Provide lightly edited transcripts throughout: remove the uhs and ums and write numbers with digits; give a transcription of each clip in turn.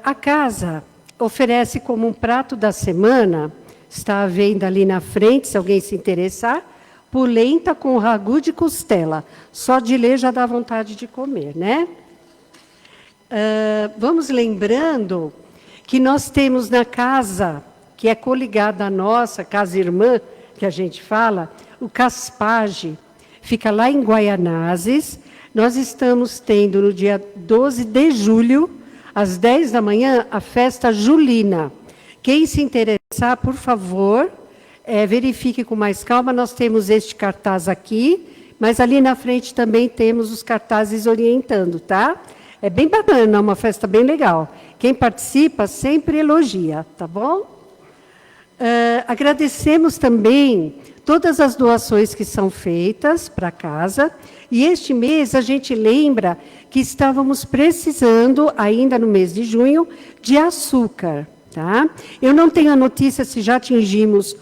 A casa oferece como um prato da semana, está à venda ali na frente, se alguém se interessar, polenta com ragu de costela. Só de ler já dá vontade de comer, né? Vamos lembrando que nós temos na casa, que é coligada à nossa, casa irmã, que a gente fala, o Caspage, fica lá em Guaianazes. Nós estamos tendo no dia 12 de julho, às 10 da manhã, a festa julina. Quem se interessar, por favor, verifique com mais calma. Nós temos este cartaz aqui, mas ali na frente também temos os cartazes orientando, tá? É bem bacana, uma festa bem legal. Quem participa sempre elogia, tá bom? Agradecemos também todas as doações que são feitas para casa. E este mês a gente lembra que estávamos precisando, ainda no mês de junho, de açúcar. Tá? Eu não tenho a notícia se já atingimos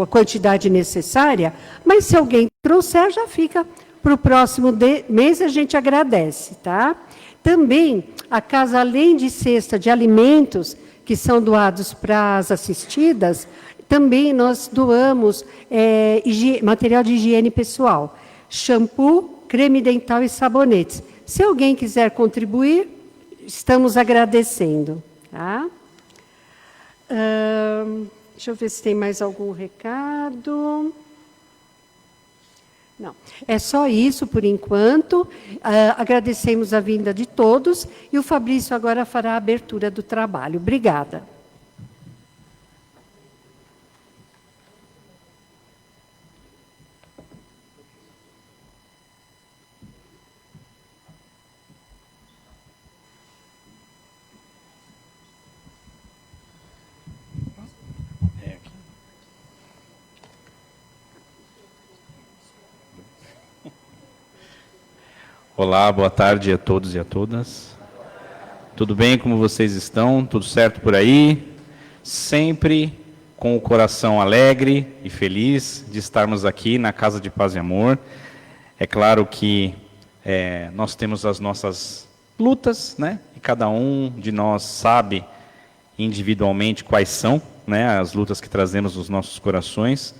a quantidade necessária, mas se alguém trouxer, já fica para o próximo mês, a gente agradece. Tá? Também, a casa, além de cesta de alimentos, que são doados para as assistidas, também nós doamos material de higiene pessoal, shampoo, creme dental e sabonetes. Se alguém quiser contribuir, estamos agradecendo. Tá? Deixa eu ver se tem mais algum recado. Não, é só isso por enquanto. Agradecemos a vinda de todos e o Fabrício agora fará a abertura do trabalho. Obrigada. Olá, boa tarde a todos e a todas. Tudo bem? Como vocês estão? Tudo certo por aí? Sempre com o coração alegre e feliz de estarmos aqui na Casa de Paz e Amor. É claro que nós temos as nossas lutas, né? E cada um de nós sabe individualmente quais são, né, as lutas que trazemos nos nossos corações.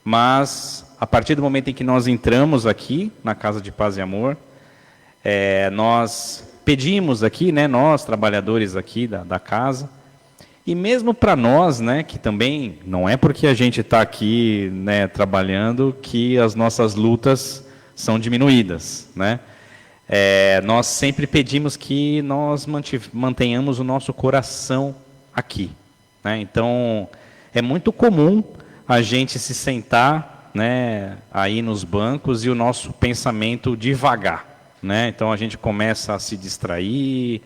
Mas, a partir do momento em que nós entramos aqui na Casa de Paz e Amor, nós pedimos aqui, né, nós, trabalhadores aqui da casa, e mesmo para nós, né, que também não é porque a gente está aqui, né, trabalhando que as nossas lutas são diminuídas, né? Nós sempre pedimos que nós mantenhamos o nosso coração aqui, né? Então, é muito comum a gente se sentar, né, aí nos bancos e o nosso pensamento divagar. Né? Então a gente começa a se distrair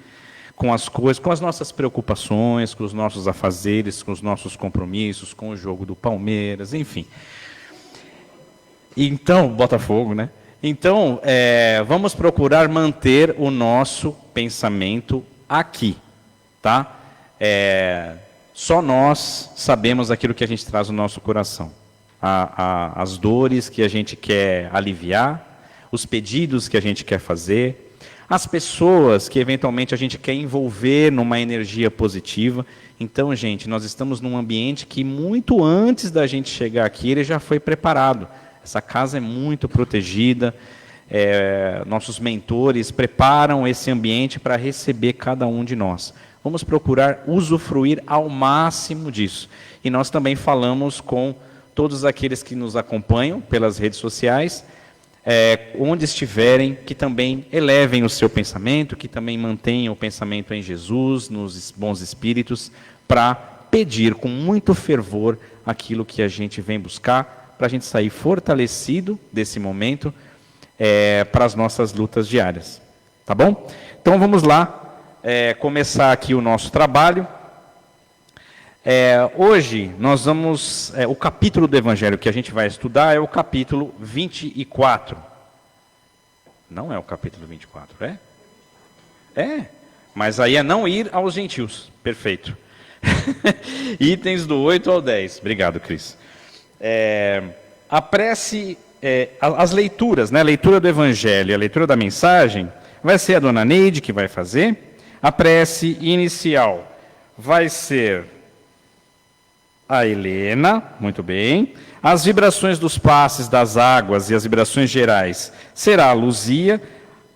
com as coisas, com as nossas preocupações, com os nossos afazeres, com os nossos compromissos, com o jogo do Palmeiras, enfim. Então, Botafogo, né? Então, vamos procurar manter o nosso pensamento aqui, tá? Só nós sabemos aquilo que a gente traz no nosso coração. As dores que a gente quer aliviar, os pedidos que a gente quer fazer, as pessoas que eventualmente a gente quer envolver numa energia positiva. Então, gente, nós estamos num ambiente que muito antes da gente chegar aqui, ele já foi preparado. Essa casa é muito protegida, nossos mentores preparam esse ambiente para receber cada um de nós. Vamos procurar usufruir ao máximo disso. E nós também falamos com todos aqueles que nos acompanham pelas redes sociais, onde estiverem, que também elevem o seu pensamento, que também mantenham o pensamento em Jesus, nos bons espíritos, para pedir com muito fervor aquilo que a gente vem buscar, para a gente sair fortalecido desse momento, para as nossas lutas diárias. Tá bom? Então vamos lá, começar aqui o nosso trabalho. Hoje nós vamos, o capítulo do Evangelho que a gente vai estudar é o capítulo 24. Não é o capítulo 24, mas aí é não ir aos gentios. Perfeito. Itens do 8 ao 10. Obrigado, Cris. A prece, as leituras, né? A leitura do Evangelho e a leitura da mensagem, vai ser a dona Neide que vai fazer. A prece inicial vai ser a Helena, muito bem. As vibrações dos passes das águas e as vibrações gerais será a Luzia.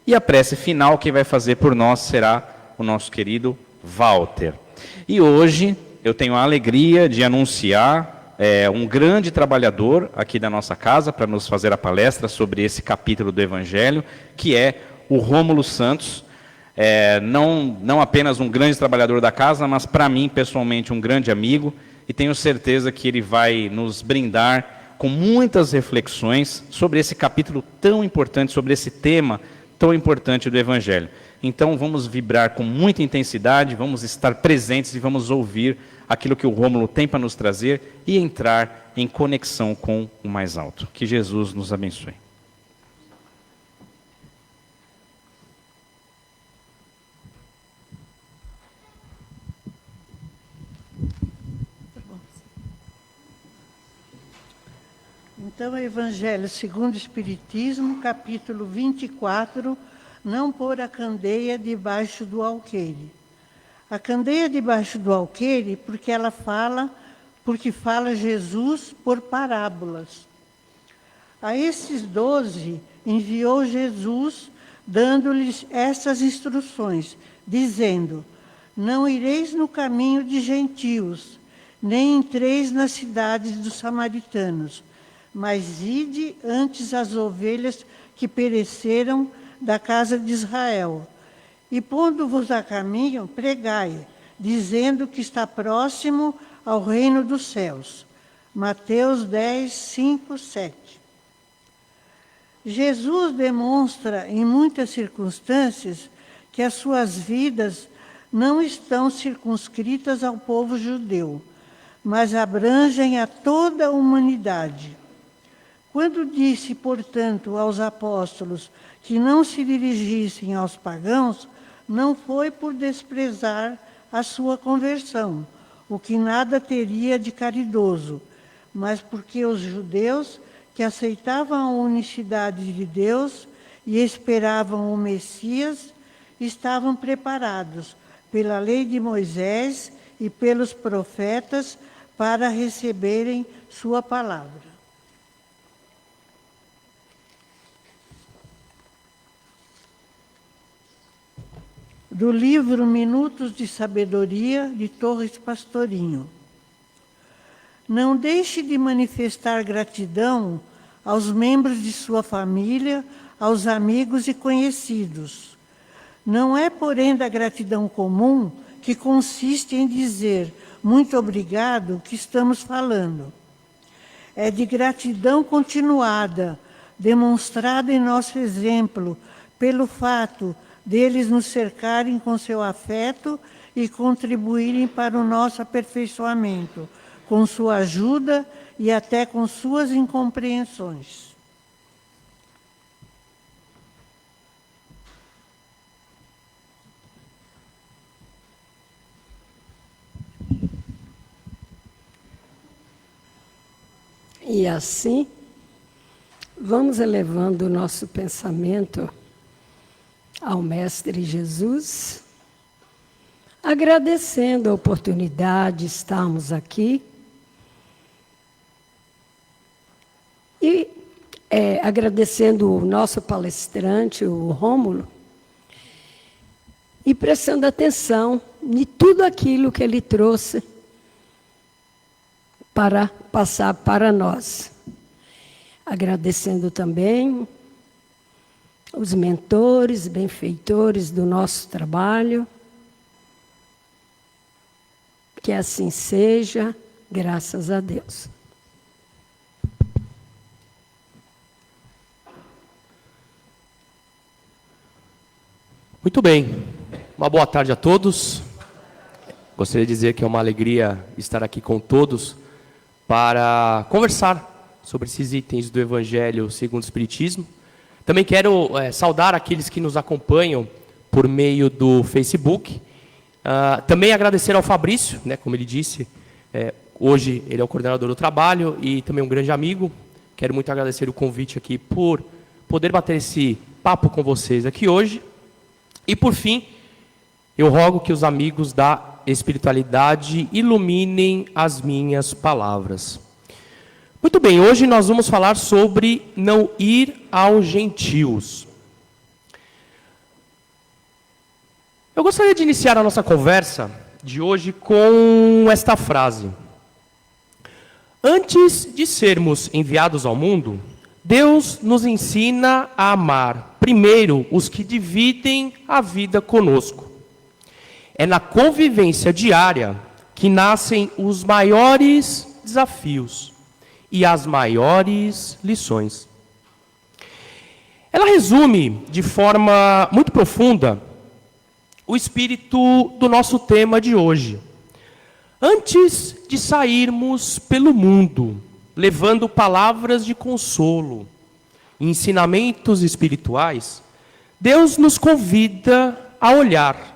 E a prece final, quem vai fazer por nós será o nosso querido Walter. E hoje eu tenho a alegria de anunciar um grande trabalhador aqui da nossa casa para nos fazer a palestra sobre esse capítulo do Evangelho, que é o Rômulo Santos. Não apenas um grande trabalhador da casa, mas para mim, pessoalmente, um grande amigo. E tenho certeza que ele vai nos brindar com muitas reflexões sobre esse capítulo tão importante, sobre esse tema tão importante do Evangelho. Então vamos vibrar com muita intensidade, vamos estar presentes e vamos ouvir aquilo que o Rômulo tem para nos trazer e entrar em conexão com o mais alto. Que Jesus nos abençoe. Então, Evangelho segundo o Espiritismo, capítulo 24, não pôr a candeia debaixo do alqueire. A candeia debaixo do alqueire, porque fala Jesus por parábolas. A esses 12 enviou Jesus, dando-lhes estas instruções, dizendo: não ireis no caminho de gentios, nem entreis nas cidades dos samaritanos, mas ide antes as ovelhas que pereceram da casa de Israel. E pondo-vos a caminho, pregai, dizendo que está próximo ao reino dos céus. Mateus 10, 5, 7. Jesus demonstra em muitas circunstâncias que as suas vidas não estão circunscritas ao povo judeu, mas abrangem a toda a humanidade. Quando disse, portanto, aos apóstolos que não se dirigissem aos pagãos, não foi por desprezar a sua conversão, o que nada teria de caridoso, mas porque os judeus que aceitavam a unicidade de Deus e esperavam o Messias, estavam preparados pela lei de Moisés e pelos profetas para receberem sua palavra. Do livro Minutos de Sabedoria, de Torres Pastorinho. Não deixe de manifestar gratidão aos membros de sua família, aos amigos e conhecidos. Não é, porém, da gratidão comum que consiste em dizer muito obrigado que estamos falando. É de gratidão continuada, demonstrada em nosso exemplo, pelo fato deles nos cercarem com seu afeto e contribuírem para o nosso aperfeiçoamento, com sua ajuda e até com suas incompreensões. E assim, vamos elevando o nosso pensamento ao Mestre Jesus, agradecendo a oportunidade de estarmos aqui e agradecendo o nosso palestrante, o Rômulo, e prestando atenção em tudo aquilo que ele trouxe para passar para nós. Agradecendo também os mentores, benfeitores do nosso trabalho. Que assim seja, graças a Deus. Muito bem. Uma boa tarde a todos. Gostaria de dizer que é uma alegria estar aqui com todos para conversar sobre esses itens do Evangelho segundo o Espiritismo. Também quero saudar aqueles que nos acompanham por meio do Facebook. Também agradecer ao Fabrício, né, como ele disse, hoje ele é o coordenador do trabalho e também um grande amigo. Quero muito agradecer o convite aqui por poder bater esse papo com vocês aqui hoje. E por fim, Eu rogo que os amigos da espiritualidade iluminem as minhas palavras. Muito bem, hoje nós vamos falar sobre não ir aos gentios. Eu gostaria de iniciar a nossa conversa de hoje com esta frase. Antes de sermos enviados ao mundo, Deus nos ensina a amar, primeiro, os que dividem a vida conosco. É na convivência diária que nascem os maiores desafios e as maiores lições. Ela resume de forma muito profunda o espírito do nosso tema de hoje. Antes de sairmos pelo mundo, levando palavras de consolo, ensinamentos espirituais, Deus nos convida a olhar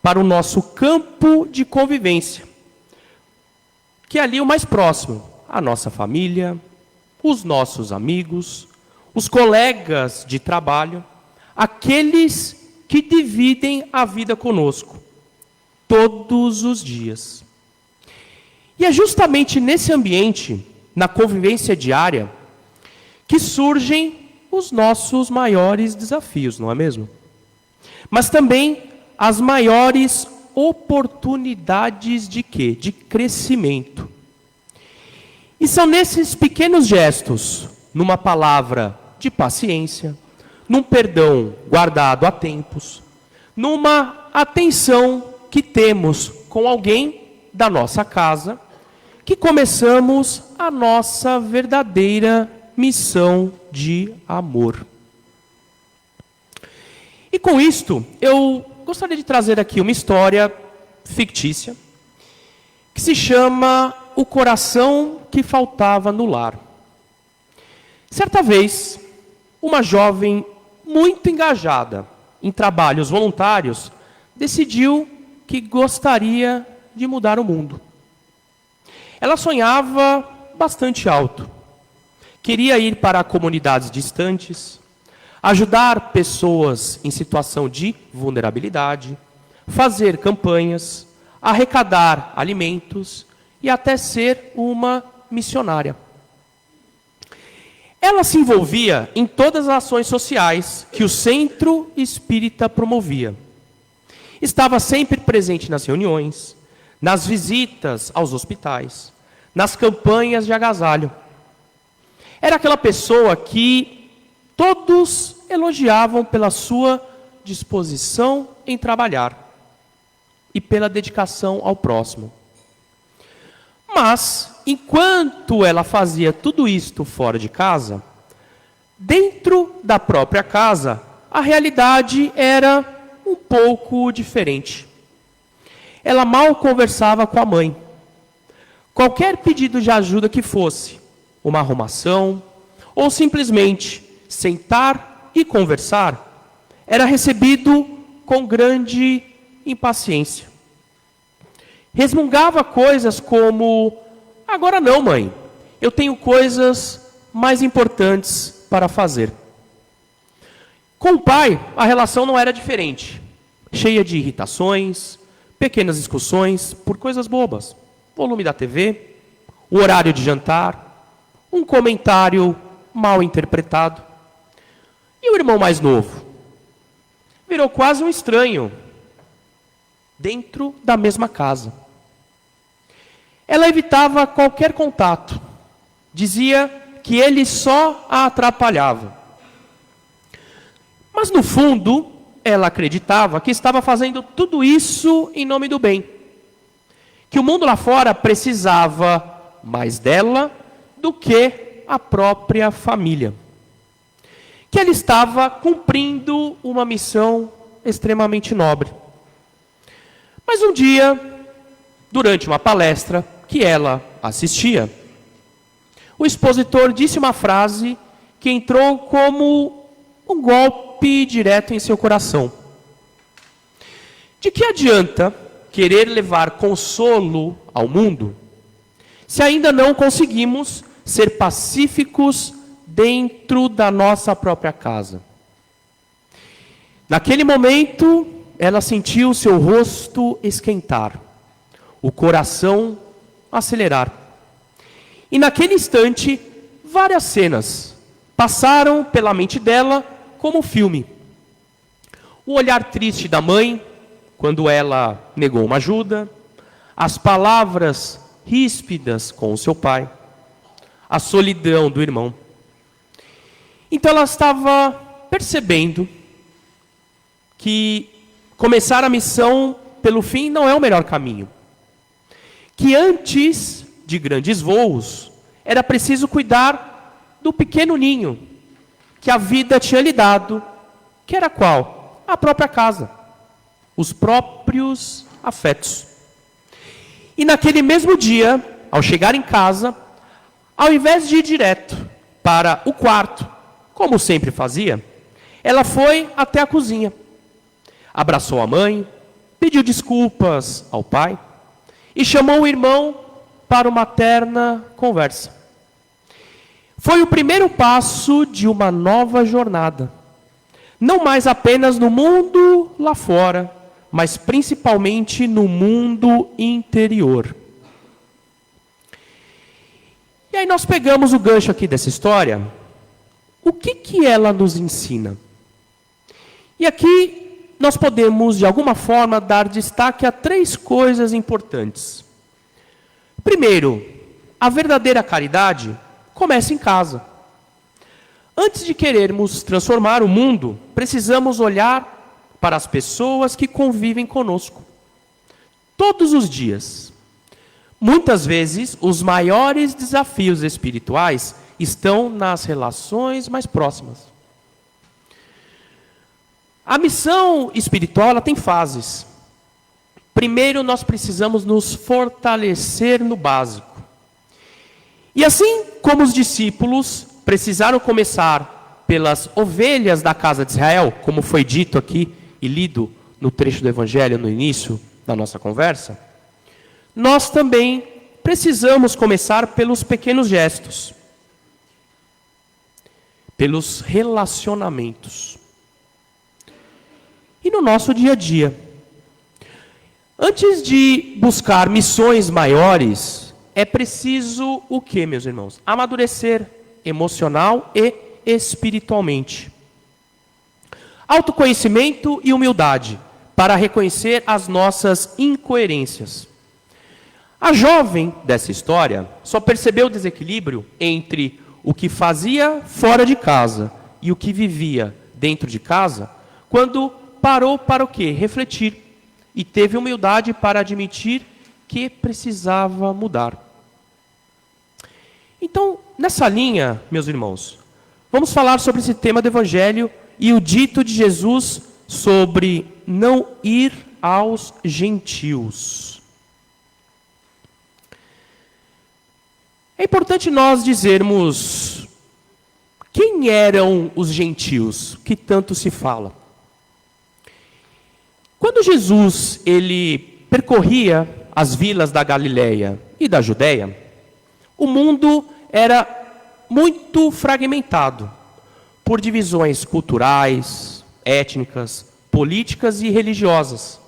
para o nosso campo de convivência, que é ali o mais próximo, a nossa família, os nossos amigos, os colegas de trabalho, aqueles que dividem a vida conosco, todos os dias. E é justamente nesse ambiente, na convivência diária, que surgem os nossos maiores desafios, não é mesmo? Mas também as maiores oportunidades de quê? De crescimento. E são nesses pequenos gestos, numa palavra de paciência, num perdão guardado a tempos, numa atenção que temos com alguém da nossa casa, que começamos a nossa verdadeira missão de amor. E com isto, eu gostaria de trazer aqui uma história fictícia, que se chama O Coração que Faltava no Lar. Certa vez, uma jovem muito engajada em trabalhos voluntários decidiu que gostaria de mudar o mundo. Ela sonhava bastante alto. Queria ir para comunidades distantes, ajudar pessoas em situação de vulnerabilidade, fazer campanhas, arrecadar alimentos e até ser uma missionária. Ela se envolvia em todas as ações sociais que o Centro Espírita promovia. Estava sempre presente nas reuniões, nas visitas aos hospitais, nas campanhas de agasalho. Era aquela pessoa que todos elogiavam pela sua disposição em trabalhar e pela dedicação ao próximo. Mas, enquanto ela fazia tudo isto fora de casa, dentro da própria casa, a realidade era um pouco diferente. Ela mal conversava com a mãe. Qualquer pedido de ajuda que fosse, uma arrumação, ou simplesmente sentar e conversar, era recebido com grande impaciência. Resmungava coisas como: agora não, mãe, eu tenho coisas mais importantes para fazer. Com o pai, a relação não era diferente, cheia de irritações, pequenas discussões por coisas bobas. Volume da TV, o horário de jantar, um comentário mal interpretado. E o irmão mais novo? Virou quase um estranho dentro da mesma casa. Ela evitava qualquer contato. Dizia que ele só a atrapalhava. Mas no fundo, ela acreditava que estava fazendo tudo isso em nome do bem. Que o mundo lá fora precisava mais dela do que a própria família. Que ela estava cumprindo uma missão extremamente nobre. Mas um dia, durante uma palestra que ela assistia, o expositor disse uma frase que entrou como um golpe direto em seu coração. De que adianta querer levar consolo ao mundo se ainda não conseguimos ser pacíficos dentro da nossa própria casa? Naquele momento, ela sentiu seu rosto esquentar, o coração acelerar. E naquele instante, várias cenas passaram pela mente dela como filme. O olhar triste da mãe, quando ela negou uma ajuda, as palavras ríspidas com o seu pai, a solidão do irmão. Então ela estava percebendo que começar a missão pelo fim não é o melhor caminho. Que antes de grandes voos, era preciso cuidar do pequeno ninho que a vida tinha lhe dado, que era qual? A própria casa, os próprios afetos. E naquele mesmo dia, ao chegar em casa, ao invés de ir direto para o quarto, como sempre fazia, ela foi até a cozinha. Abraçou a mãe, pediu desculpas ao pai e chamou o irmão para uma terna conversa. Foi o primeiro passo de uma nova jornada. Não mais apenas no mundo lá fora, mas principalmente no mundo interior. E aí nós pegamos o gancho aqui dessa história. O que ela nos ensina? E aqui nós podemos, de alguma forma, dar destaque a 3 coisas importantes. Primeiro, a verdadeira caridade começa em casa. Antes de querermos transformar o mundo, precisamos olhar para as pessoas que convivem conosco. Todos os dias. Muitas vezes, os maiores desafios espirituais estão nas relações mais próximas. A missão espiritual ela tem fases. Primeiro, nós precisamos nos fortalecer no básico. E assim como os discípulos precisaram começar pelas ovelhas da casa de Israel, como foi dito aqui e lido no trecho do Evangelho no início da nossa conversa, nós também precisamos começar pelos pequenos gestos, pelos relacionamentos. E no nosso dia a dia. Antes de buscar missões maiores, é preciso o quê, meus irmãos? Amadurecer emocional e espiritualmente. Autoconhecimento e humildade para reconhecer as nossas incoerências. A jovem dessa história só percebeu o desequilíbrio entre o que fazia fora de casa e o que vivia dentro de casa quando parou para o quê? Refletir. E teve humildade para admitir que precisava mudar. Então, nessa linha, meus irmãos, vamos falar sobre esse tema do Evangelho e o dito de Jesus sobre não ir aos gentios. É importante nós dizermos quem eram os gentios que tanto se fala. Quando Jesus ele percorria as vilas da Galileia e da Judéia, o mundo era muito fragmentado por divisões culturais, étnicas, políticas e religiosas.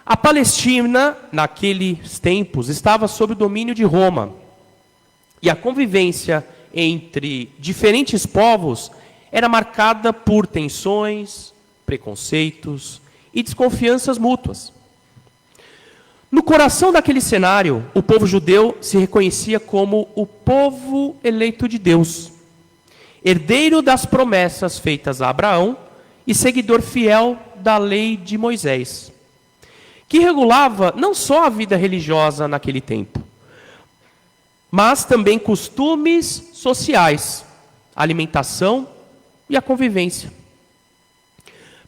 A Palestina, naqueles tempos, estava sob o domínio de Roma. E a convivência entre diferentes povos era marcada por tensões, preconceitos e desconfianças mútuas. No coração daquele cenário, o povo judeu se reconhecia como o povo eleito de Deus, herdeiro das promessas feitas a Abraão e seguidor fiel da lei de Moisés, que regulava não só a vida religiosa naquele tempo, mas também costumes sociais, a alimentação e a convivência.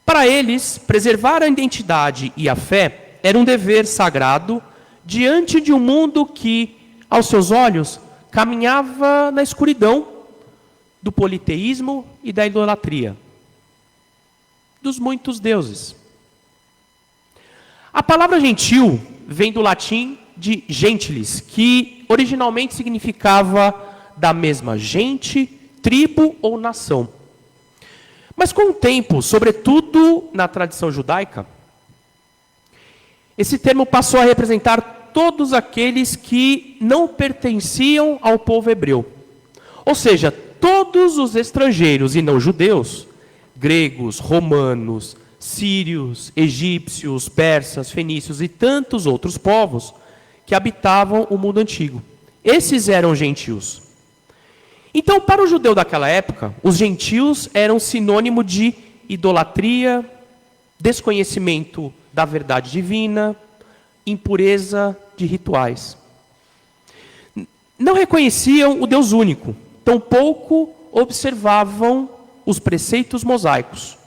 Para eles, preservar a identidade e a fé era um dever sagrado diante de um mundo que, aos seus olhos, caminhava na escuridão do politeísmo e da idolatria, dos muitos deuses. A palavra gentil vem do latim de gentilis, que originalmente significava da mesma gente, tribo ou nação. Mas com o tempo, sobretudo na tradição judaica, Esse termo passou a representar todos aqueles que não pertenciam ao povo hebreu. Ou seja, todos os estrangeiros e não judeus, gregos, romanos, sírios, egípcios, persas, fenícios e tantos outros povos que habitavam o mundo antigo. Esses eram gentios. Então, para o judeu daquela época, os gentios eram sinônimo de idolatria, desconhecimento da verdade divina, impureza de rituais. Não reconheciam o Deus único, tampouco observavam os preceitos mosaicos.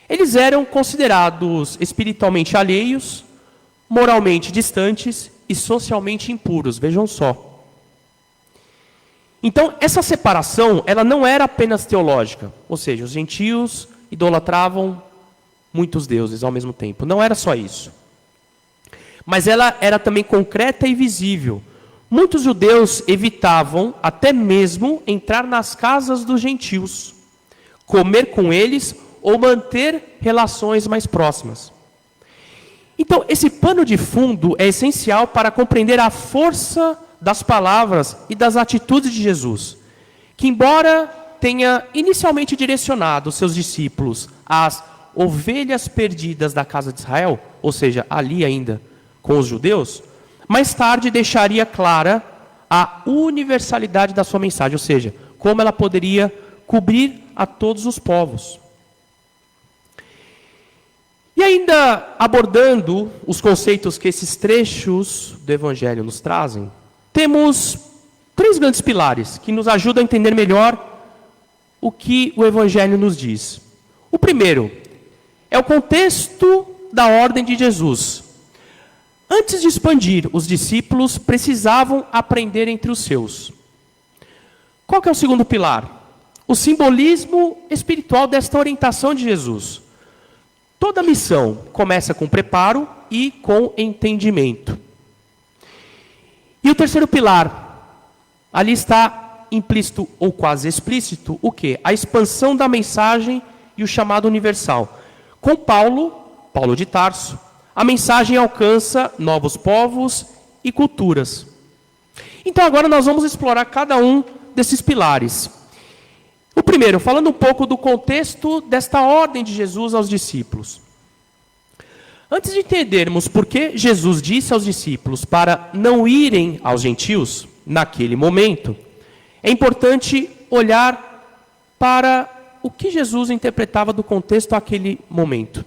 Eles eram considerados espiritualmente alheios, moralmente distantes e socialmente impuros, vejam só. Então, essa separação, ela não era apenas teológica, ou seja, os gentios idolatravam muitos deuses ao mesmo tempo. Não era só isso. Mas ela era também concreta e visível. Muitos judeus evitavam até mesmo entrar nas casas dos gentios, comer com eles ou manter relações mais próximas. Então, esse pano de fundo é essencial para compreender a força das palavras e das atitudes de Jesus, que embora tenha inicialmente direcionado seus discípulos às ovelhas perdidas da casa de Israel, ou seja, ali ainda com os judeus, mais tarde deixaria clara a universalidade da sua mensagem, ou seja, como ela poderia cobrir a todos os povos. E ainda abordando os conceitos que esses trechos do Evangelho nos trazem, temos 3 grandes pilares que nos ajudam a entender melhor o que o Evangelho nos diz. O primeiro é o contexto da ordem de Jesus. Antes de expandir, os discípulos precisavam aprender entre os seus. Qual que é o segundo pilar? O simbolismo espiritual desta orientação de Jesus. Toda missão começa com preparo e com entendimento. E o terceiro pilar, ali está implícito ou quase explícito, o quê? A expansão da mensagem e o chamado universal. Com Paulo de Tarso, a mensagem alcança novos povos e culturas. Então agora nós vamos explorar cada um desses pilares. O primeiro, falando um pouco do contexto desta ordem de Jesus aos discípulos. Antes de entendermos por que Jesus disse aos discípulos para não irem aos gentios, naquele momento, é importante olhar para o que Jesus interpretava do contexto àquele momento.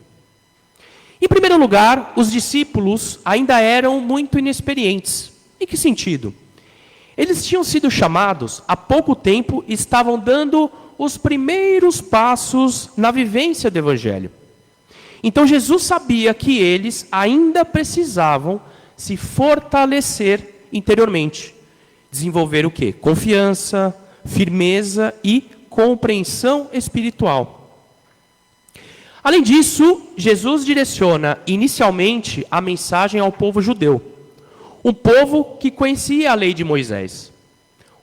Em primeiro lugar, os discípulos ainda eram muito inexperientes. Em que sentido? Eles tinham sido chamados há pouco tempo e estavam dando os primeiros passos na vivência do Evangelho. Então Jesus sabia que eles ainda precisavam se fortalecer interiormente. Desenvolver o quê? Confiança, firmeza e compreensão espiritual. Além disso, Jesus direciona inicialmente a mensagem ao povo judeu. Um povo que conhecia a lei de Moisés,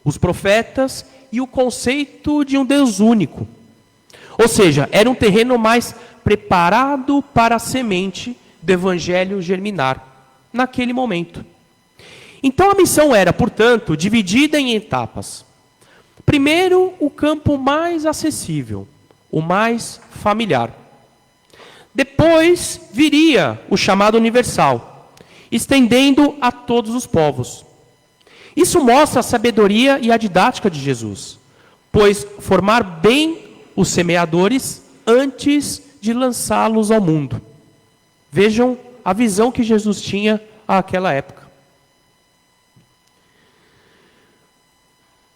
os profetas e o conceito de um Deus único. Ou seja, era um terreno mais preparado para a semente do evangelho germinar naquele momento. Então a missão era, portanto, dividida em etapas. Primeiro, o campo mais acessível, o mais familiar. Depois viria o chamado universal, estendendo a todos os povos. Isso mostra a sabedoria e a didática de Jesus, pois formar bem os semeadores antes de lançá-los ao mundo. Vejam a visão que Jesus tinha àquela época.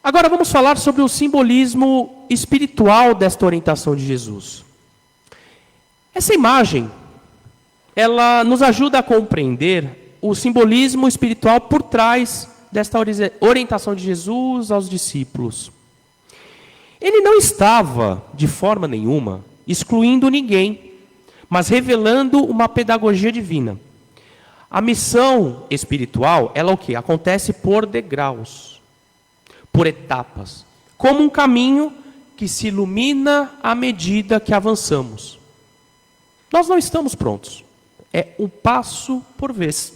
Agora vamos falar sobre o simbolismo espiritual desta orientação de Jesus. Essa imagem, ela nos ajuda a compreender o simbolismo espiritual por trás desta orientação de Jesus aos discípulos. Ele não estava, de forma nenhuma, excluindo ninguém, mas revelando uma pedagogia divina. A missão espiritual, ela o quê? Acontece por degraus, por etapas, como um caminho que se ilumina à medida que avançamos. Nós não estamos prontos. É um passo por vez.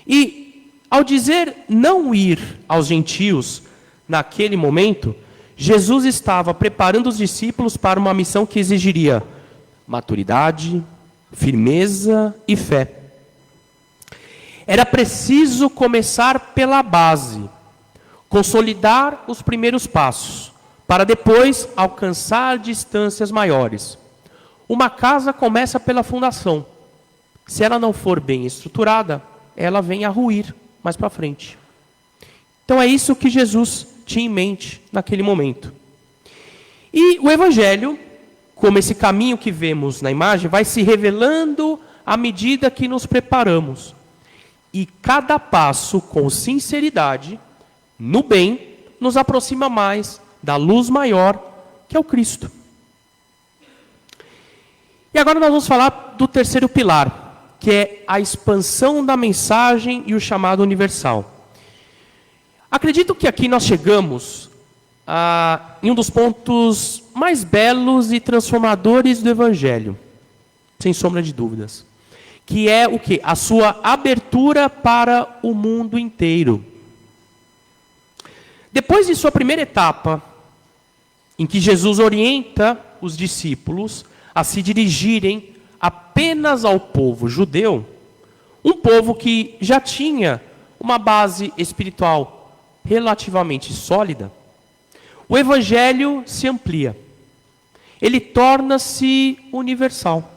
E, ao dizer não ir aos gentios naquele momento, Jesus estava preparando os discípulos para uma missão que exigiria maturidade, firmeza e fé. Era preciso começar pela base, consolidar os primeiros passos, para depois alcançar distâncias maiores. Uma casa começa pela fundação. Se ela não for bem estruturada, ela vem a ruir mais para frente. Então é isso que Jesus tinha em mente naquele momento. E o Evangelho, como esse caminho que vemos na imagem, vai se revelando à medida que nos preparamos. E cada passo com sinceridade, no bem, nos aproxima mais da luz maior, que é o Cristo. E agora nós vamos falar do terceiro pilar, que é a expansão da mensagem e o chamado universal. Acredito que aqui nós chegamos em um dos pontos mais belos e transformadores do Evangelho, sem sombra de dúvidas, que é o quê? A sua abertura para o mundo inteiro. Depois de sua primeira etapa, em que Jesus orienta os discípulos a se dirigirem apenas ao povo judeu, um povo que já tinha uma base espiritual relativamente sólida, o Evangelho se amplia. Ele torna-se universal.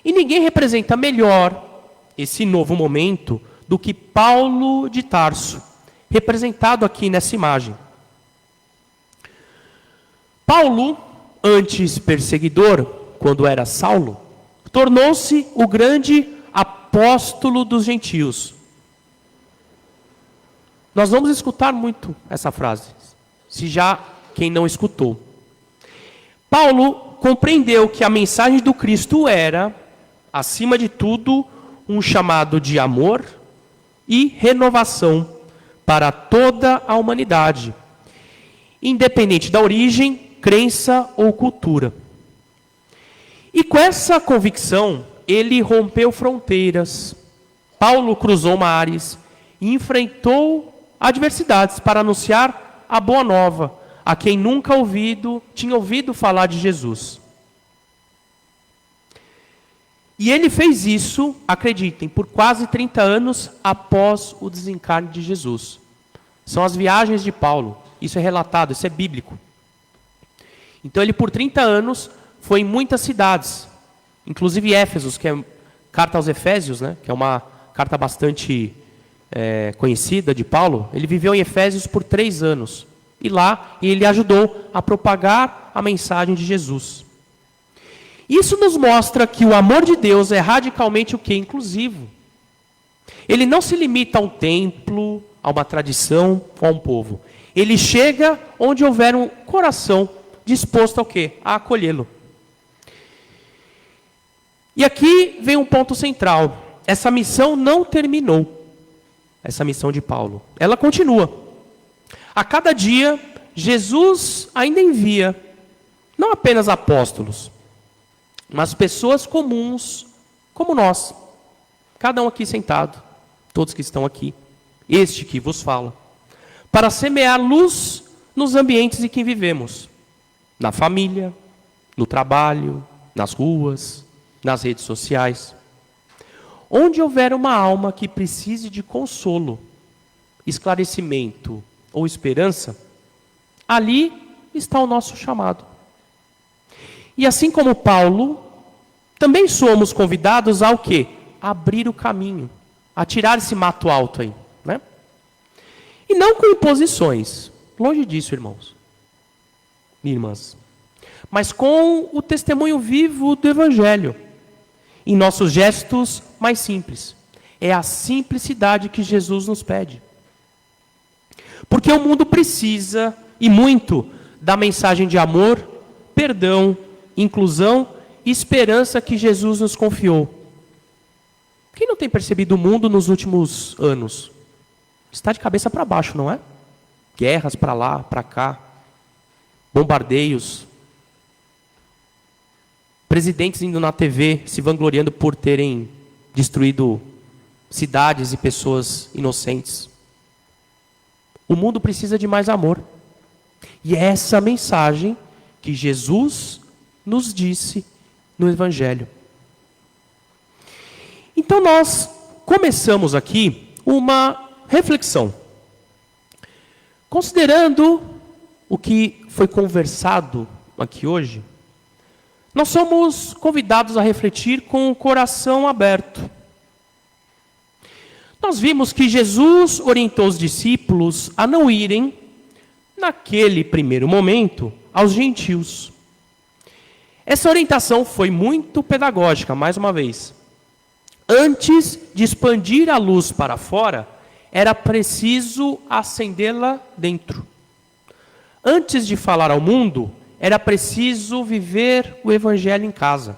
E ninguém representa melhor esse novo momento do que Paulo de Tarso, representado aqui nessa imagem. Paulo, antes perseguidor, quando era Saulo, tornou-se o grande apóstolo dos gentios. Nós vamos escutar muito essa frase, se já quem não escutou. Paulo compreendeu que a mensagem do Cristo era, acima de tudo, um chamado de amor e renovação para toda a humanidade, independente da origem, crença ou cultura. E com essa convicção, ele rompeu fronteiras. Paulo cruzou mares e enfrentou adversidades para anunciar a boa nova a quem nunca tinha ouvido falar de Jesus. E ele fez isso, acreditem, por quase 30 anos após o desencarne de Jesus. São as viagens de Paulo. Isso é relatado, isso é bíblico. Então ele por 30 anos foi em muitas cidades, inclusive Éfeso, que é carta aos Efésios, né? Que é uma carta bastante conhecida de Paulo. Ele viveu em Efésios por 3 anos. E lá ele ajudou a propagar a mensagem de Jesus. Isso nos mostra que o amor de Deus é radicalmente o quê? Inclusivo. Ele não se limita a um templo, a uma tradição ou a um povo. Ele chega onde houver um coração disposto ao quê? A acolhê-lo. E aqui vem um ponto central. Essa missão não terminou. Essa missão de Paulo. Ela continua. A cada dia, Jesus ainda envia, não apenas apóstolos, mas pessoas comuns, como nós. Cada um aqui sentado, todos que estão aqui, este que vos fala, para semear luz nos ambientes em que vivemos. Na família, no trabalho, nas ruas, nas redes sociais. Onde houver uma alma que precise de consolo, esclarecimento ou esperança, ali está o nosso chamado. E assim como Paulo, também somos convidados ao quê? A abrir o caminho, a tirar esse mato alto aí, né? E não com imposições, longe disso, irmãos e irmãs, mas com o testemunho vivo do Evangelho, em nossos gestos mais simples. É a simplicidade que Jesus nos pede. Porque o mundo precisa, e muito, da mensagem de amor, perdão, inclusão e esperança que Jesus nos confiou. Quem não tem percebido o mundo nos últimos anos? Está de cabeça para baixo, não é? Guerras para lá, para cá, bombardeios. presidentes indo na TV se vangloriando por terem destruído cidades e pessoas inocentes. O mundo precisa de mais amor. E é essa mensagem que Jesus nos disse no Evangelho. Então nós começamos aqui uma reflexão. Considerando o que foi conversado aqui hoje, nós somos convidados a refletir com o coração aberto. Nós vimos que Jesus orientou os discípulos a não irem, naquele primeiro momento, aos gentios. Essa orientação foi muito pedagógica, mais uma vez. Antes de expandir a luz para fora, era preciso acendê-la dentro. Antes de falar ao mundo, era preciso viver o Evangelho em casa.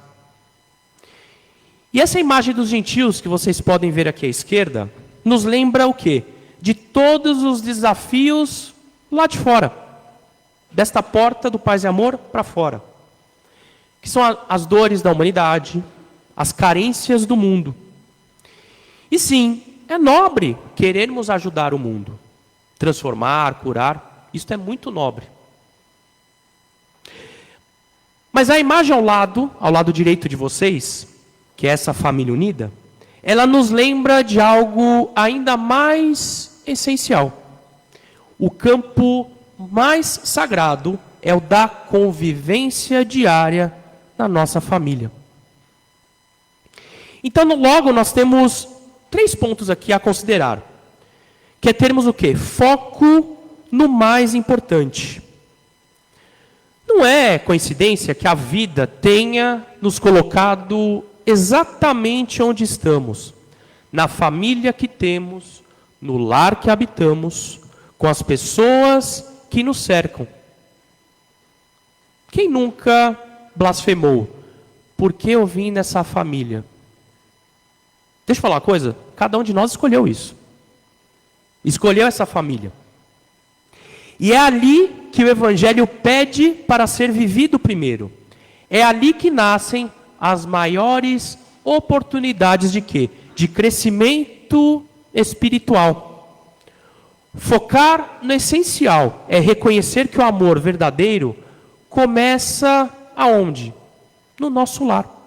E essa imagem dos gentios que vocês podem ver aqui à esquerda, nos lembra o quê? De todos os desafios lá de fora. Desta porta do paz e amor para fora. Que são as dores da humanidade, as carências do mundo. E sim, é nobre querermos ajudar o mundo. Transformar, curar, isso é muito nobre. Mas a imagem ao lado direito de vocês, que é essa família unida, ela nos lembra de algo ainda mais essencial. O campo mais sagrado é o da convivência diária na nossa família. Então, logo nós temos 3 pontos aqui a considerar. Que é termos o quê? Foco no mais importante. Não é coincidência que a vida tenha nos colocado exatamente onde estamos. Na família que temos, no lar que habitamos, com as pessoas que nos cercam. Quem nunca blasfemou? Por que eu vim nessa família? Deixa eu falar uma coisa. Cada um de nós escolheu isso. Escolheu essa família. E é ali que o Evangelho pede para ser vivido primeiro. É ali que nascem as maiores oportunidades de quê? De crescimento espiritual. Focar no essencial é reconhecer que o amor verdadeiro começa aonde? No nosso lar.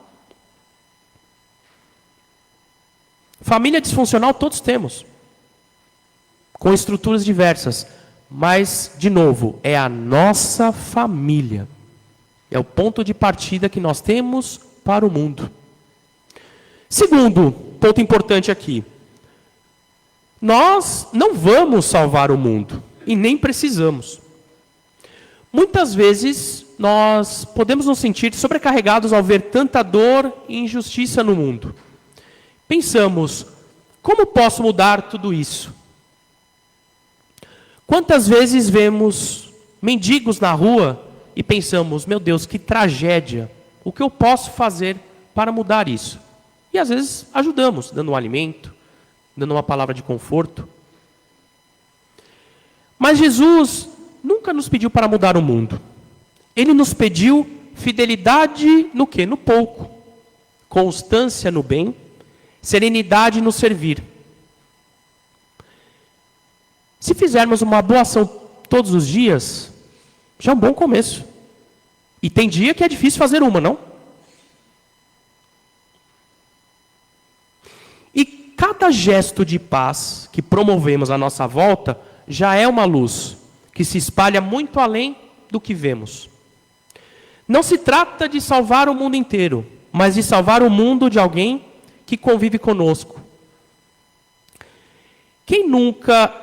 Família disfuncional todos temos, com estruturas diversas, mas, de novo, é a nossa família. É o ponto de partida que nós temos para o mundo. Segundo ponto importante aqui. Nós não vamos salvar o mundo, e nem precisamos. Muitas vezes, nós podemos nos sentir sobrecarregados ao ver tanta dor e injustiça no mundo. Pensamos, como posso mudar tudo isso? Quantas vezes vemos mendigos na rua e pensamos, meu Deus, que tragédia, o que eu posso fazer para mudar isso? E às vezes ajudamos, dando um alimento, dando uma palavra de conforto. Mas Jesus nunca nos pediu para mudar o mundo. Ele nos pediu fidelidade no quê? No pouco. Constância no bem, serenidade no servir. Se fizermos uma boa ação todos os dias, já é um bom começo. E tem dia que é difícil fazer uma, não? E cada gesto de paz que promovemos à nossa volta já é uma luz que se espalha muito além do que vemos. Não se trata de salvar o mundo inteiro, mas de salvar o mundo de alguém que convive conosco. Quem nunca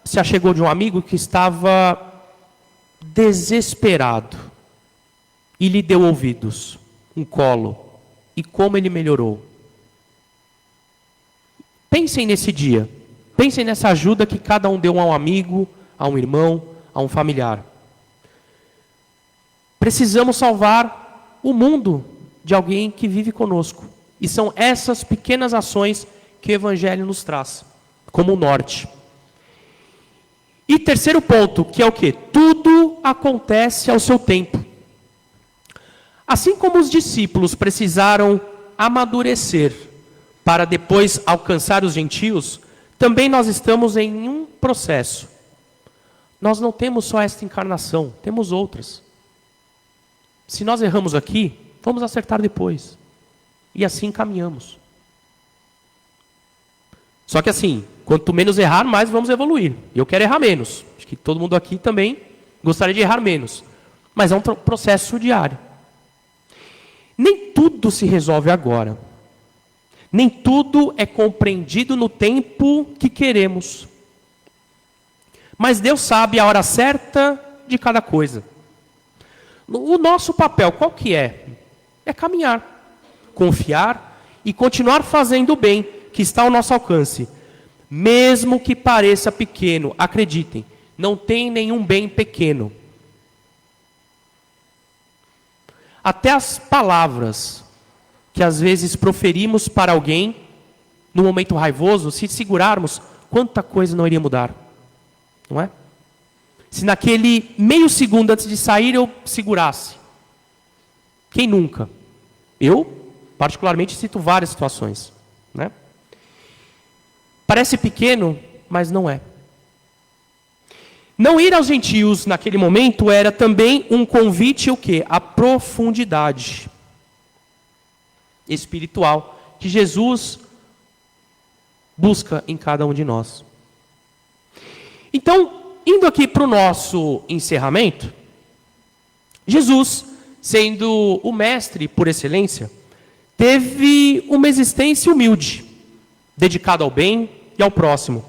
se achegou de um amigo que estava desesperado e lhe deu ouvidos, um colo, e como ele melhorou? Pensem nesse dia, pensem nessa ajuda que cada um deu a um amigo, a um irmão, a um familiar. Precisamos salvar o mundo de alguém que vive conosco. E são essas pequenas ações que o Evangelho nos traz, como o norte. E terceiro ponto, que é o quê? Tudo acontece ao seu tempo. Assim como os discípulos precisaram amadurecer para depois alcançar os gentios, também nós estamos em um processo. Nós não temos só esta encarnação, temos outras. Se nós erramos aqui, vamos acertar depois. E assim caminhamos. Só que assim, quanto menos errar, mais vamos evoluir. E eu quero errar menos. Acho que todo mundo aqui também gostaria de errar menos. Mas é um processo diário. Nem tudo se resolve agora. Nem tudo é compreendido no tempo que queremos. Mas Deus sabe a hora certa de cada coisa. O nosso papel, qual que é? É caminhar, confiar e continuar fazendo o bem que está ao nosso alcance. Mesmo que pareça pequeno, acreditem, não tem nenhum bem pequeno. Até as palavras que às vezes proferimos para alguém, no momento raivoso, se segurarmos, quanta coisa não iria mudar. Não é? Se naquele meio segundo antes de sair eu segurasse. Quem nunca? Eu, particularmente, cito várias situações. Né? Parece pequeno, mas não é. Não ir aos gentios naquele momento era também um convite o quê? A profundidade espiritual que Jesus busca em cada um de nós. Então, indo aqui para o nosso encerramento, Jesus, sendo o mestre por excelência, teve uma existência humilde, dedicada ao bem e ao próximo.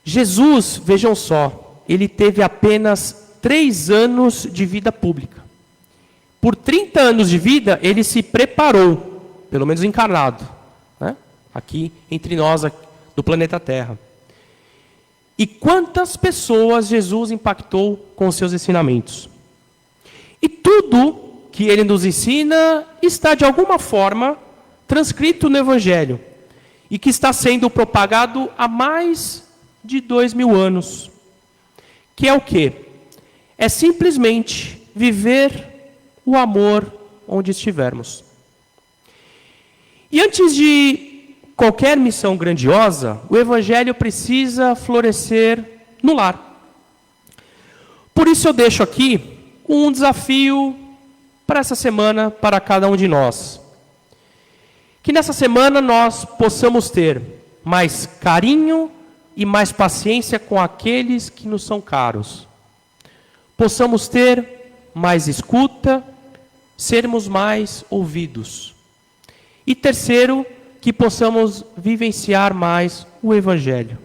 Jesus, vejam só, ele teve apenas 3 anos de vida pública. Por 30 anos de vida, ele se preparou, pelo menos encarnado, né? Aqui entre nós, do planeta Terra. E quantas pessoas Jesus impactou com os seus ensinamentos? E tudo que ele nos ensina está, de alguma forma, transcrito no Evangelho. E que está sendo propagado há mais de 2000 anos. Que é o quê? É simplesmente viver o amor onde estivermos. E antes de qualquer missão grandiosa, o Evangelho precisa florescer no lar. Por isso eu deixo aqui um desafio para essa semana, para cada um de nós. Que nessa semana nós possamos ter mais carinho e mais paciência com aqueles que nos são caros. Possamos ter mais escuta, sermos mais ouvidos. E terceiro, que possamos vivenciar mais o Evangelho.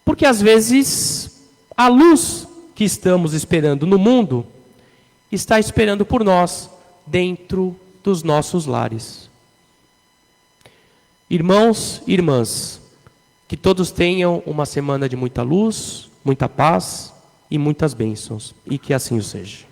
Porque às vezes a luz que estamos esperando no mundo está esperando por nós dentro dos nossos lares. Irmãos e irmãs, que todos tenham uma semana de muita luz, muita paz e muitas bênçãos. E que assim o seja.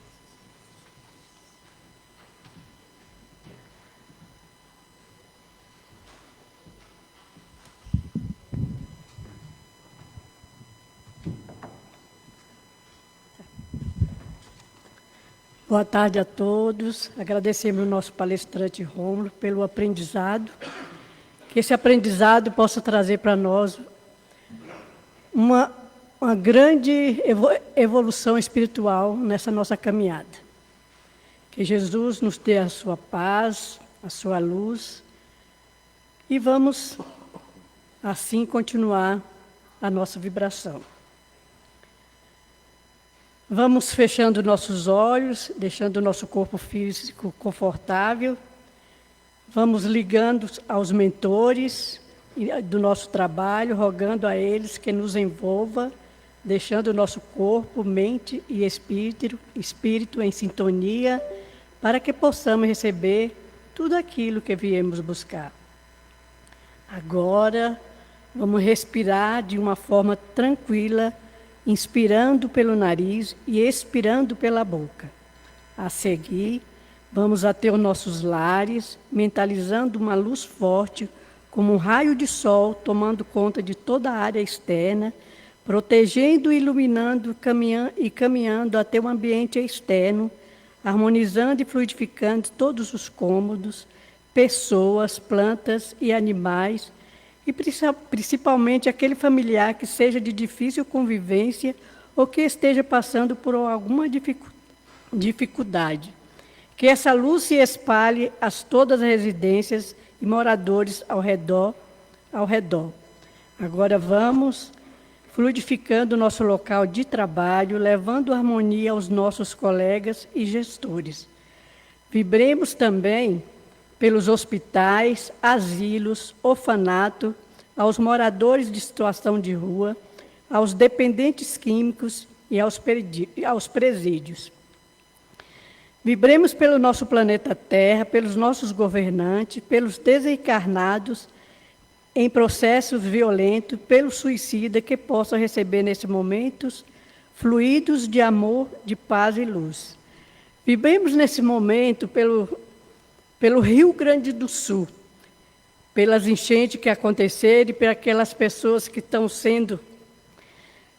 Boa tarde a todos. Agradecemos ao nosso palestrante Rômulo pelo aprendizado. Que esse aprendizado possa trazer para nós uma grande evolução espiritual nessa nossa caminhada. Que Jesus nos dê a sua paz, a sua luz. E vamos, assim, continuar a nossa vibração. Vamos fechando nossos olhos, deixando o nosso corpo físico confortável. Vamos ligando aos mentores do nosso trabalho, rogando a eles que nos envolva, deixando o nosso corpo, mente e espírito em sintonia, para que possamos receber tudo aquilo que viemos buscar. Agora, vamos respirar de uma forma tranquila, inspirando pelo nariz e expirando pela boca. A seguir, vamos até os nossos lares, mentalizando uma luz forte, como um raio de sol, tomando conta de toda a área externa, protegendo e iluminando, caminhando até o ambiente externo, harmonizando e fluidificando todos os cômodos, pessoas, plantas e animais, e principalmente aquele familiar que seja de difícil convivência ou que esteja passando por alguma dificuldade. Que essa luz se espalhe a todas as residências e moradores ao redor. Agora vamos fluidificando o nosso local de trabalho, levando harmonia aos nossos colegas e gestores. Vibremos também pelos hospitais, asilos, orfanato, aos moradores de situação de rua, aos dependentes químicos e aos presídios. Vibremos pelo nosso planeta Terra, pelos nossos governantes, pelos desencarnados em processos violentos, pelo suicida que possa receber nesse momento fluidos de amor, de paz e luz. Vibremos nesse momento pelo Rio Grande do Sul, pelas enchentes que aconteceram e por aquelas pessoas que estão sendo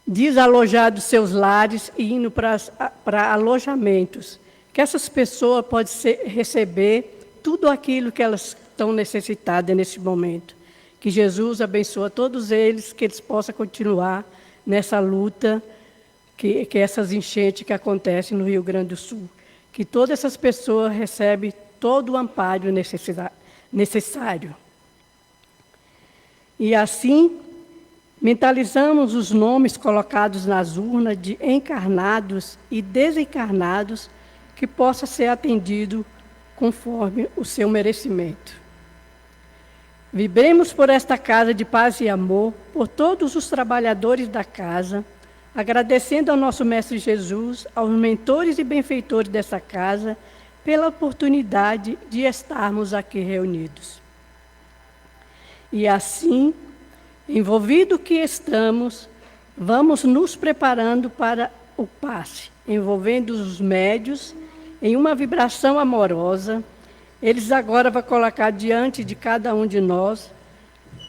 desalojadas dos seus lares e indo para alojamentos. Que essas pessoas possam receber tudo aquilo que elas estão necessitadas nesse momento. Que Jesus abençoe todos eles, que eles possam continuar nessa luta, que essas enchentes que acontecem no Rio Grande do Sul. Que todas essas pessoas recebem todo o amparo necessário. E assim, mentalizamos os nomes colocados nas urnas de encarnados e desencarnados, que possa ser atendido conforme o seu merecimento. Vibremos por esta casa de paz e amor, por todos os trabalhadores da casa, agradecendo ao nosso Mestre Jesus, aos mentores e benfeitores dessa casa, pela oportunidade de estarmos aqui reunidos. E assim, envolvido que estamos, vamos nos preparando para o passe, envolvendo os médios em uma vibração amorosa. Eles agora vão colocar diante de cada um de nós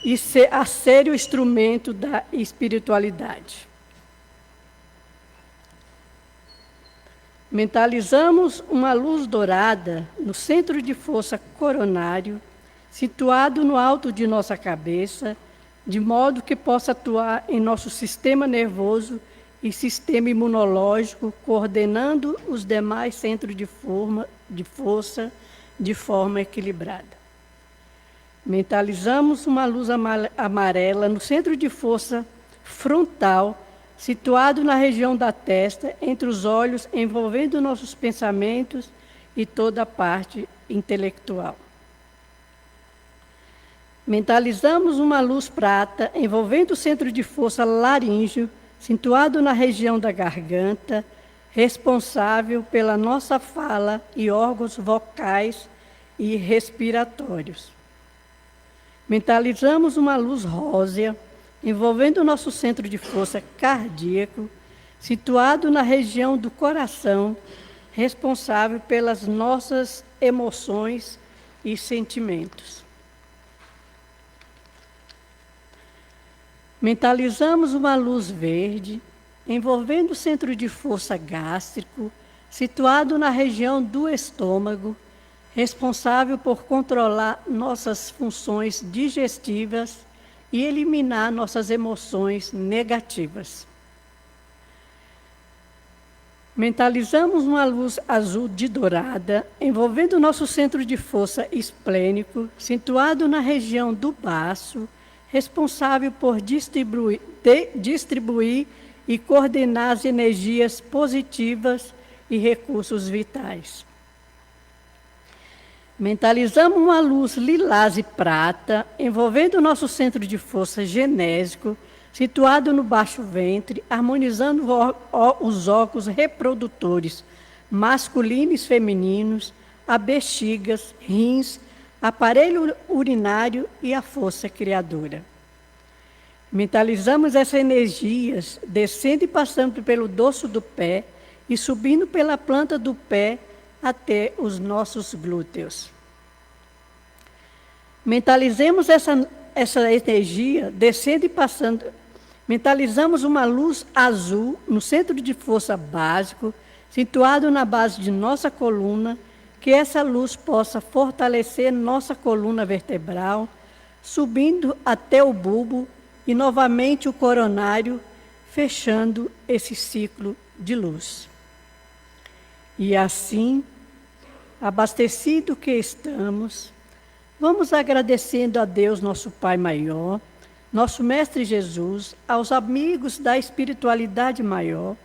e ser o instrumento da espiritualidade. Mentalizamos uma luz dourada no centro de força coronário, situado no alto de nossa cabeça, de modo que possa atuar em nosso sistema nervoso e sistema imunológico, coordenando os demais centros de força de forma equilibrada. Mentalizamos uma luz amarela no centro de força frontal, situado na região da testa, entre os olhos, envolvendo nossos pensamentos e toda a parte intelectual. Mentalizamos uma luz prata, envolvendo o centro de força laríngeo, situado na região da garganta, responsável pela nossa fala e órgãos vocais e respiratórios. Mentalizamos uma luz rósea, envolvendo o nosso centro de força cardíaco, situado na região do coração, responsável pelas nossas emoções e sentimentos. Mentalizamos uma luz verde, envolvendo o centro de força gástrico, situado na região do estômago, responsável por controlar nossas funções digestivas e eliminar nossas emoções negativas. Mentalizamos uma luz azul de dourada, envolvendo o nosso centro de força esplênico, situado na região do baço, responsável por distribuir e coordenar as energias positivas e recursos vitais. Mentalizamos uma luz lilás e prata, envolvendo o nosso centro de força genésico, situado no baixo ventre, harmonizando os órgãos reprodutores masculinos e femininos, a bexigas, rins, aparelho urinário e a força criadora. Mentalizamos essas energias descendo e passando pelo dorso do pé e subindo pela planta do pé até os nossos glúteos. Mentalizemos essa energia descendo e passando. Mentalizamos uma luz azul no centro de força básico, situado na base de nossa coluna, que essa luz possa fortalecer nossa coluna vertebral, subindo até o bulbo e novamente o coronário, fechando esse ciclo de luz. E assim, abastecido que estamos, vamos agradecendo a Deus, nosso Pai maior, nosso Mestre Jesus, aos amigos da espiritualidade maior,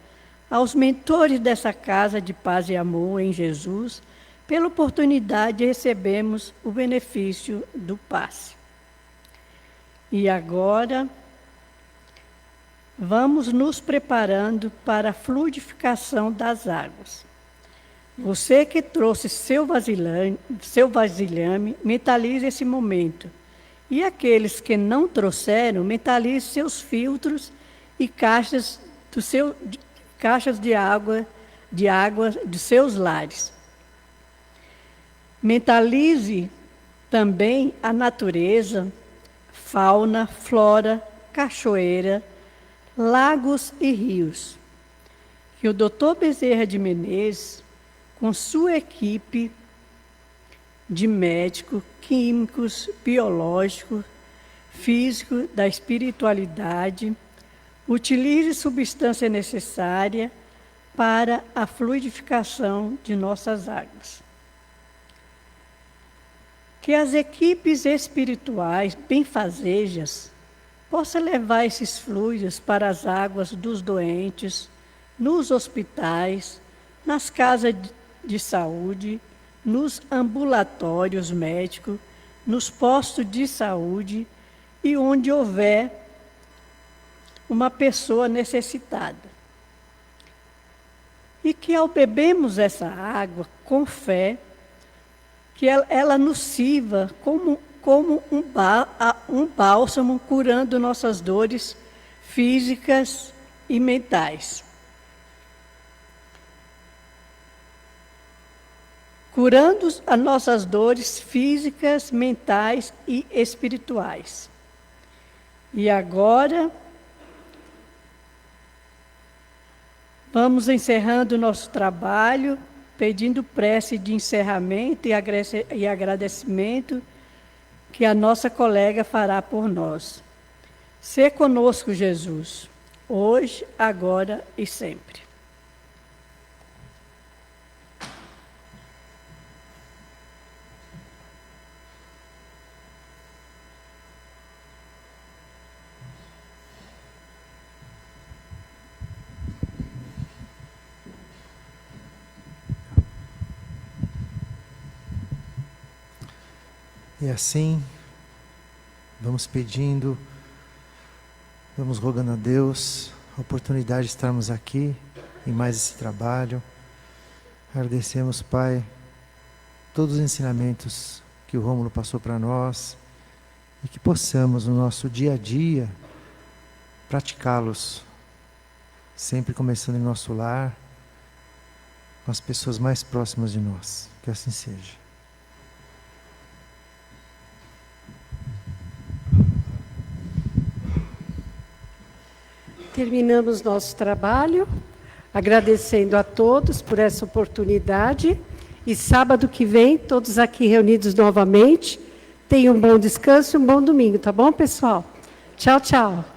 aos mentores dessa casa de paz e amor em Jesus, pela oportunidade de recebermos o benefício do passe. E agora, vamos nos preparando para a fluidificação das águas. Você que trouxe seu vasilhame, mentalize esse momento. E aqueles que não trouxeram, mentalize seus filtros e caixas de água de seus lares. Mentalize também a natureza, fauna, flora, cachoeira, lagos e rios. Que o Dr. Bezerra de Menezes, com sua equipe de médicos, químicos, biológicos, físicos, da espiritualidade, utilize substância necessária para a fluidificação de nossas águas. Que as equipes espirituais benfazejas possam levar esses fluidos para as águas dos doentes, nos hospitais, nas casas de saúde, nos ambulatórios médicos, nos postos de saúde e onde houver uma pessoa necessitada. E que ao bebermos essa água com fé, que ela nos sirva como um bálsamo curando nossas dores físicas e mentais. Curando as nossas dores físicas, mentais e espirituais. E agora, vamos encerrando o nosso trabalho, pedindo prece de encerramento e agradecimento que a nossa colega fará por nós. Sê conosco, Jesus, hoje, agora e sempre. E assim, vamos pedindo, vamos rogando a Deus a oportunidade de estarmos aqui em mais esse trabalho. Agradecemos, Pai, todos os ensinamentos que o Rômulo passou para nós e que possamos no nosso dia a dia praticá-los, sempre começando em nosso lar, com as pessoas mais próximas de nós. Que assim seja. Terminamos nosso trabalho, agradecendo a todos por essa oportunidade. E sábado que vem, todos aqui reunidos novamente. Tenham um bom descanso e um bom domingo, tá bom, pessoal? Tchau, tchau.